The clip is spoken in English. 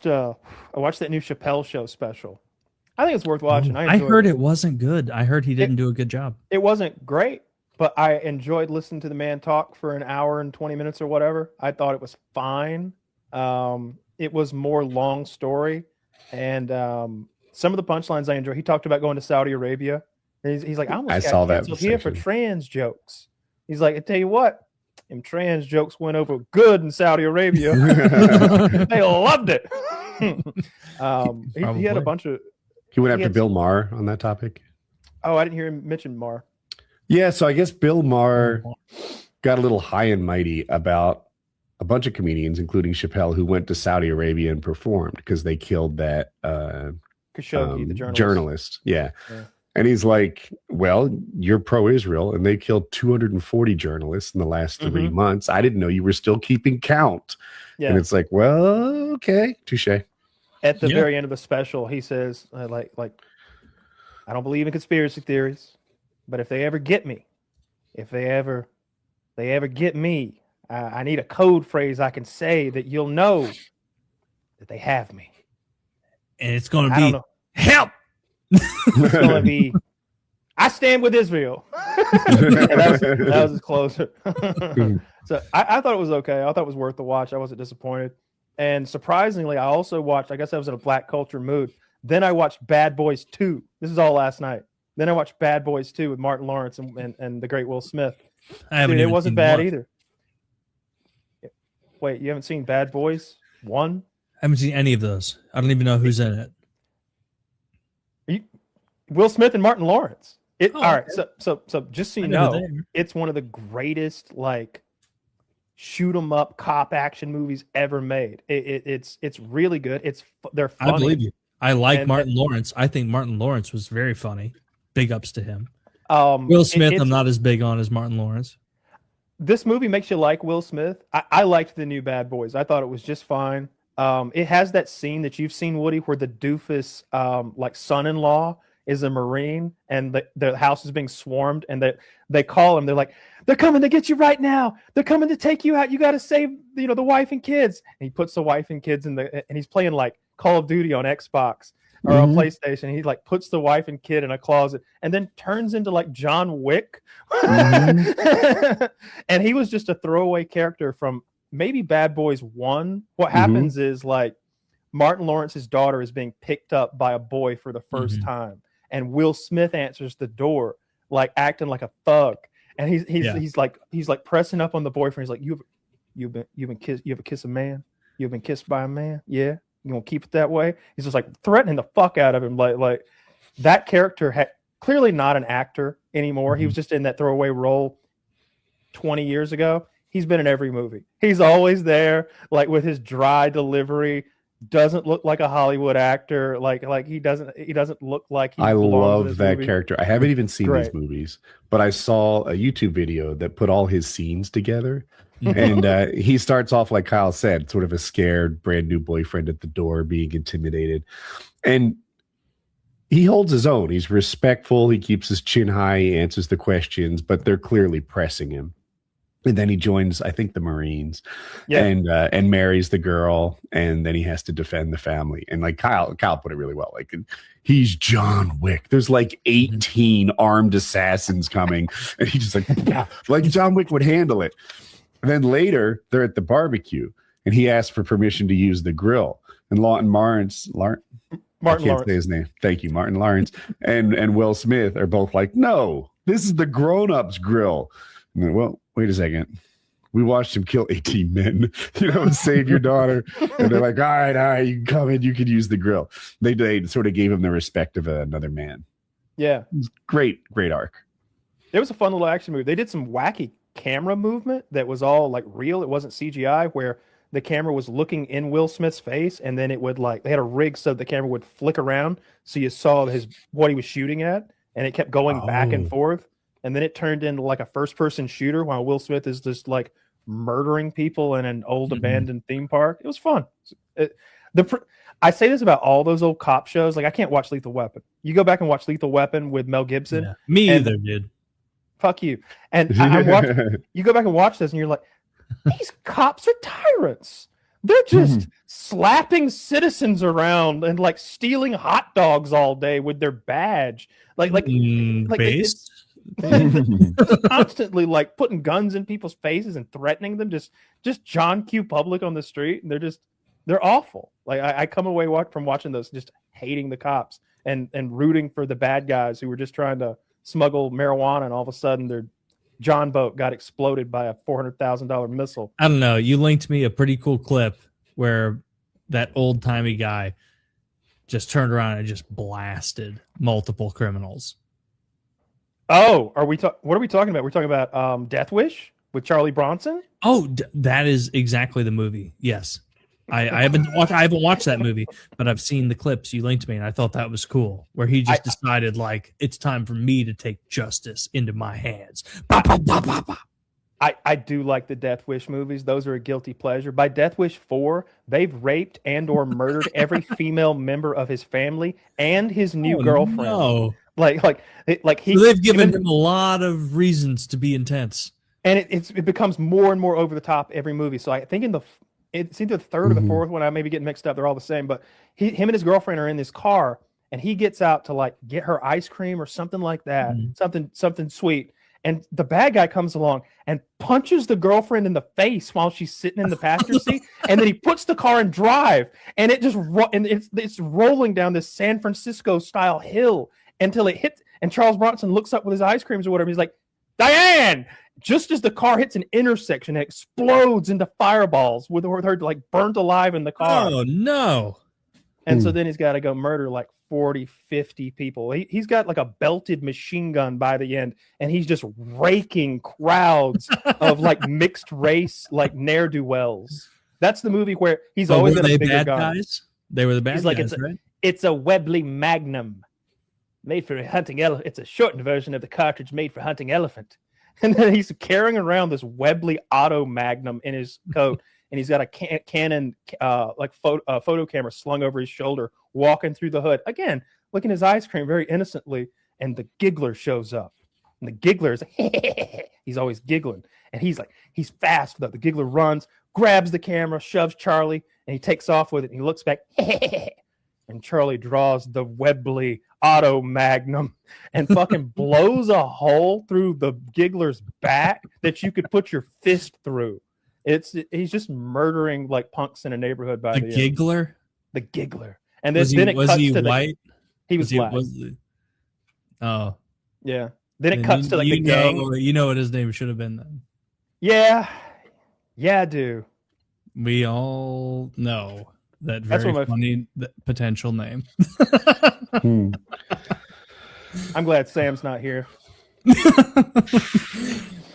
that new Chappelle show special. I think it's worth watching. I heard it wasn't good. I heard he didn't do a good job. It wasn't great, but I enjoyed listening to the man talk for an hour and 20 minutes or whatever. I thought it was fine. It was more long story, and some of the punchlines I enjoyed. He talked about going to Saudi Arabia. And he's like, I saw that here for trans jokes. He's like, I tell you what, them trans jokes went over good in Saudi Arabia. They loved it. He had a bunch of. He went after Bill Maher on that topic. Oh, I didn't hear him mention Maher. Yeah, so I guess Bill Maher got a little high and mighty about a bunch of comedians, including Chappelle, who went to Saudi Arabia and performed because they killed that Khashoggi, the journalist. Yeah. And he's like, well, you're pro-Israel, and they killed 240 journalists in the last 3 months. I didn't know you were still keeping count. Yeah. And it's like, well, okay, touche. At the very end of the special, he says, like, I don't believe in conspiracy theories, but if they ever get me, I need a code phrase I can say that you'll know that they have me. And it's going to be, help! It's going to be, I stand with Israel. that was his closer. So I thought it was okay. I thought it was worth the watch. I wasn't disappointed. And surprisingly, I also watched, I guess I was in a black culture mood. Then I watched Bad Boys 2. This is all last night. Then I watched Bad Boys 2 with Martin Lawrence and the great Will Smith. It wasn't bad either. Wait, you haven't seen Bad Boys 1? I haven't seen any of those. I don't even know who's in it. Will Smith and Martin Lawrence. All right. So just so you know, it's one of the greatest like shoot 'em up cop action movies ever made. It's really good. They're funny. I believe you. I like Martin Lawrence. I think Martin Lawrence was very funny. Big ups to him. Will Smith, I'm not as big on as Martin Lawrence. This movie makes you like Will Smith. I liked the new Bad Boys. I thought it was just fine. It has that scene that you've seen, Woody, where the doofus like son-in-law is a Marine and the house is being swarmed, and they call him. They're like, they're coming to get you right now. They're coming to take you out. You got to save the wife and kids. And he puts the wife and kids and he's playing like Call of Duty on Xbox or on PlayStation. He like puts the wife and kid in a closet and then turns into like John Wick. And he was just a throwaway character from maybe Bad Boys 1. What happens is like Martin Lawrence's daughter is being picked up by a boy for the first time. And Will Smith answers the door, like acting like a thug. And he's like pressing up on the boyfriend. He's like, you've been kissed. You ever kiss a man? You've been kissed by a man? Yeah. You gonna keep it that way? He's just like threatening the fuck out of him. Like that character had clearly not an actor anymore. He was just in that throwaway role 20 years ago. He's been in every movie. He's always there, like with his dry delivery. Doesn't look like a Hollywood actor. Like he doesn't look like he. I love that character. I haven't even seen these movies, but I saw a YouTube video that put all his scenes together. And he starts off, like Kyle said, sort of a scared brand new boyfriend at the door being intimidated. And he holds his own. He's respectful. He keeps his chin high. He answers the questions, but they're clearly pressing him. And then he joins, I think, the Marines and marries the girl. And then he has to defend the family. And like Kyle put it really well. Like he's John Wick. There's like 18 armed assassins coming. And he's just like John Wick would handle it. And then later they're at the barbecue and he asks for permission to use the grill. And Martin Lawrence. Say his name. Thank you, Martin Lawrence. and Will Smith are both like, no, this is the grown-ups grill. And then, well, wait a second. We watched him kill 18 men, and save your daughter. And they're like, all right, you can come in. You can use the grill. They sort of gave him the respect of another man. Yeah. Great arc. It was a fun little action movie. They did some wacky camera movement that was all like real. It wasn't CGI, where the camera was looking in Will Smith's face, and then it would they had a rig so the camera would flick around so you saw what he was shooting at, and it kept going back and forth. And then it turned into like a first-person shooter while Will Smith is just like murdering people in an old abandoned theme park. It was fun. I say this about all those old cop shows. Like I can't watch Lethal Weapon. You go back and watch Lethal Weapon with Mel Gibson. Yeah. Me either, dude. Fuck you. And you go back and watch this, and you're like, these cops are tyrants. They're just slapping citizens around and like stealing hot dogs all day with their badge. It's constantly like putting guns in people's faces and threatening them. Just John Q. Public on the street, and they're awful. Like I come away from watching those just hating the cops and rooting for the bad guys who were just trying to smuggle marijuana, and all of a sudden their John boat got exploded by a $400,000 missile. I don't know. You linked me a pretty cool clip where that old timey guy just turned around and just blasted multiple criminals. Oh, what are we talking about? We're talking about Death Wish with Charlie Bronson? Oh, that is exactly the movie. Yes. I haven't watched that movie, but I've seen the clips you linked me, and I thought that was cool. Where he just decided, like, it's time for me to take justice into my hands. I do like the Death Wish movies. Those are a guilty pleasure. By Death Wish 4, they've raped and/or murdered every female member of his family and his new girlfriend. No. So they've given him a lot of reasons to be intense, and it becomes more and more over the top every movie. So I think it's either the third or the fourth one. I may be getting mixed up. They're all the same. But him and his girlfriend are in this car, and he gets out to like get her ice cream or something like that, something sweet. And the bad guy comes along and punches the girlfriend in the face while she's sitting in the passenger seat, and then he puts the car in drive, and it's rolling down this San Francisco style hill until it hits. And Charles Bronson looks up with his ice creams or whatever. He's like, Diane! Just as the car hits an intersection, it explodes into fireballs with her like burnt alive in the car. Oh, no. And so then he's got to go murder like 40, 50 people. He's got like a belted machine gun by the end, and he's just raking crowds of like mixed race, like ne'er-do-wells. That's the movie where he's always got a bigger gun. Guys? They were the bad guys, right? It's a Webley Magnum made for hunting elephant. It's a shortened version of the cartridge made for hunting elephant. And then he's carrying around this Webley Auto Magnum in his coat, and he's got a Canon photo camera slung over his shoulder, walking through the hood. Again, licking his ice cream very innocently, and the giggler shows up. And the giggler is he's always giggling. And he's fast, though. The giggler runs, grabs the camera, shoves Charlie, and he takes off with it. And he looks back, and Charlie draws the Webley Auto Magnum and fucking blows a hole through the giggler's back that you could put your fist through. He's just murdering like punks in a neighborhood by the giggler. End. The giggler. And then was he white? He was black. Oh, yeah. Then it cuts to like the gang. You know what his name should have been then. Yeah, I do. We all know that very funny potential name. I'm glad Sam's not here.